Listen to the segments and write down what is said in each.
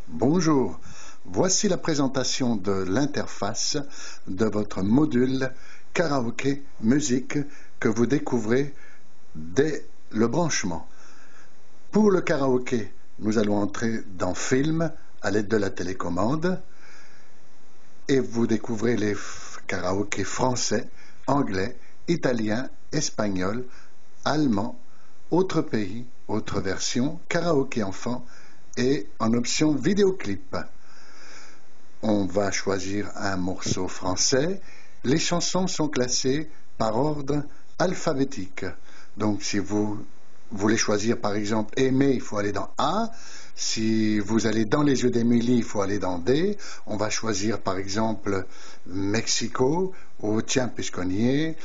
Bonjour, voici la présentation de l'interface de votre module karaoké musique que vous découvrez dès le branchement. Pour le karaoké, nous allons entrer dans Film à l'aide de la télécommande et vous découvrez les karaokés français, anglais, italien, espagnol, allemand, autres pays, autres versions, karaoké enfant et en option vidéoclip. On va choisir un morceau français. Les chansons sont classées par ordre alphabétique. Donc si vous voulez choisir par exemple Aimer, il faut aller dans A. Si vous allez dans Les yeux d'Émilie, il faut aller dans D. On va choisir par exemple Mexico ou Tiens puisqu'on y est.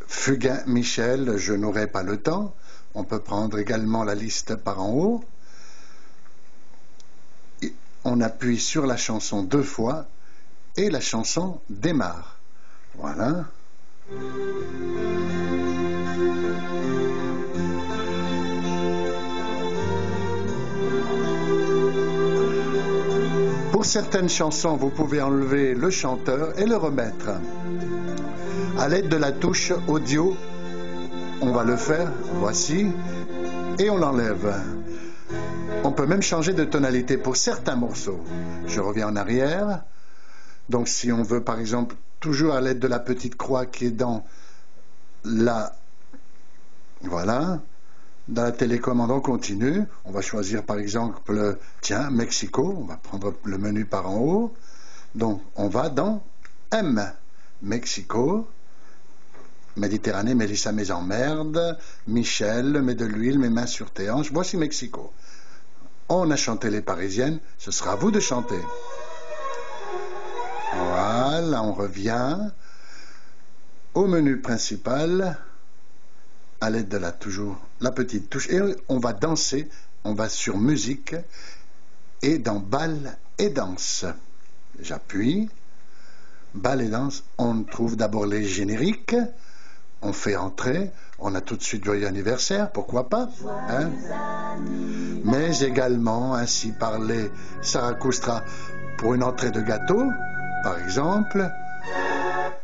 Fugain, Michel, Je n'aurai pas le temps. On peut prendre également la liste par en haut. On appuie sur la chanson 2 fois et la chanson démarre. Voilà. Pour certaines chansons, vous pouvez enlever le chanteur et le remettre. À l'aide de la touche audio, on va le faire, voici, et on l'enlève. On peut même changer de tonalité pour certains morceaux. Je reviens en arrière. Donc si on veut par exemple, toujours à l'aide de la petite croix qui est dans la... Voilà. Dans la télécommande, on continue. On va choisir par exemple, tiens, Mexico. On va prendre le menu par en haut. Donc on va dans M. Mexico. Méditerranée, Mélissa mes emmerdes. Michel, mets de l'huile, mes mains sur tes hanches. Voici Mexico. On a chanté les Parisiennes, ce sera à vous de chanter. Voilà, on revient au menu principal à l'aide de toujours la petite touche. Et on va danser, on va sur musique et dans bal et danse. J'appuie, bal et danse, on trouve d'abord les génériques. On fait entrer, on a tout de suite Joyeux anniversaire, pourquoi pas, hein? Mais également, ainsi parlait Sarah Koustra pour une entrée de gâteau, par exemple,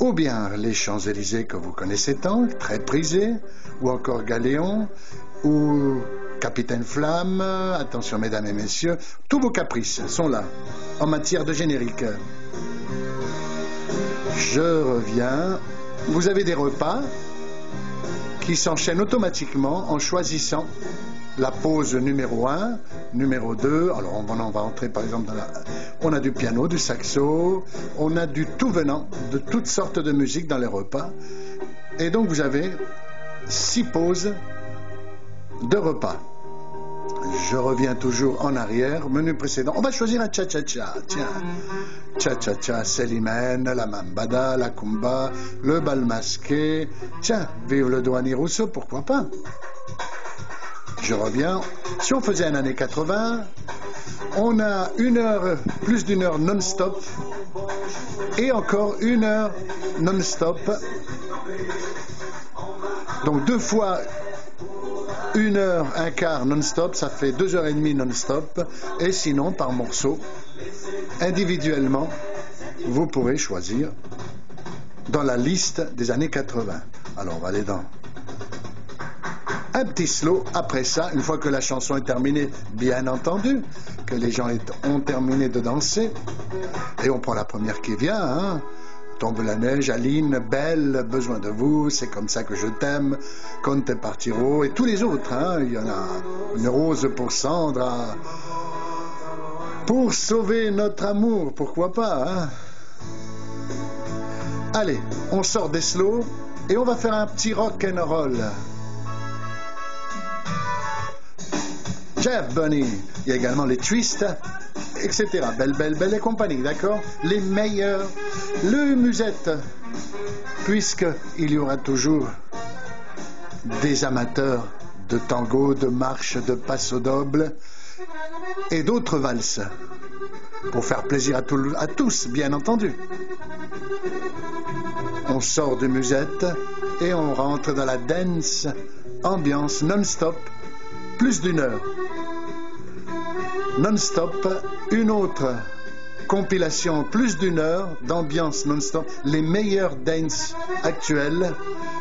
ou bien les Champs-Élysées que vous connaissez tant, très prisés, ou encore Galéon, ou Capitaine Flamme, attention mesdames et messieurs, tous vos caprices sont là, en matière de générique. Je reviens, vous avez des repas qui s'enchaînent automatiquement en choisissant la pause numéro 1, numéro 2. Alors on va entrer par exemple dans la... On a du piano, du saxo, on a du tout venant, de toutes sortes de musique dans les repas. Et donc vous avez 6 pauses de repas. Je reviens toujours en arrière, menu précédent. On va choisir un cha-cha-cha, tiens. Cha-cha-cha, Célimène, la Mambada, la Kumba, le bal masqué. Tiens, vive le douanier Rousseau, pourquoi pas? Je reviens. Si on faisait un année 80, on a plus d'une heure non-stop et encore 1 heure non-stop. Donc 2 fois 1 heure, un quart non-stop, ça fait 2h30 non-stop. Et sinon, par morceau, individuellement, vous pourrez choisir dans la liste des années 80. Alors, on va aller dans un petit slow. Après ça, une fois que la chanson est terminée, bien entendu, que les gens ont terminé de danser, et on prend la première qui vient, hein. Tombe la neige, Aline, Belle, Besoin de vous, C'est comme ça que je t'aime, Conte partiro, et tous les autres, hein. Il y en a une rose pour Sandra, pour sauver notre amour, pourquoi pas, hein. Allez, on sort des slows et on va faire un petit rock and roll. Jeff Bunny, il y a également les Twists, etc. Belle et compagnie, d'accord? Les meilleurs, le musette, puisqu'il y aura toujours des amateurs de tango, de marche, de passo doble et d'autres valses, pour faire plaisir à tous, bien entendu. On sort de musette et on rentre dans la dance, ambiance non-stop, plus d'1 heure. non-stop, une autre compilation, plus d'1 heure d'ambiance non-stop, les meilleurs dance actuels,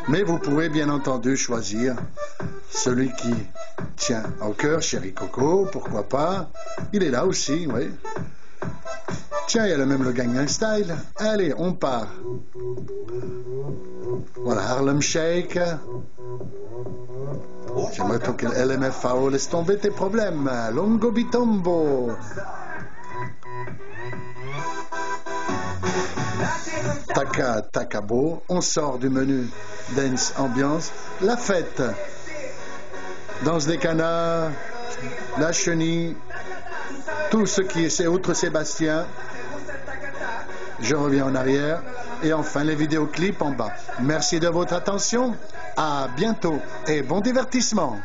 mais vous pouvez bien entendu choisir celui qui tient au cœur, Chéri Coco, pourquoi pas, il est là aussi, oui. Tiens, il y a même le Gangnam Style. Allez, on part. Voilà, Harlem Shake. J'aimerais que LMFAO laisse tomber tes problèmes. Longo Bitombo. Taka Takabo. On sort du menu dance ambiance. La fête. Danse des canards. La chenille. Tout ce qui est outre Sébastien. Je reviens en arrière. Et enfin, les vidéoclips en bas. Merci de votre attention. À bientôt et bon divertissement.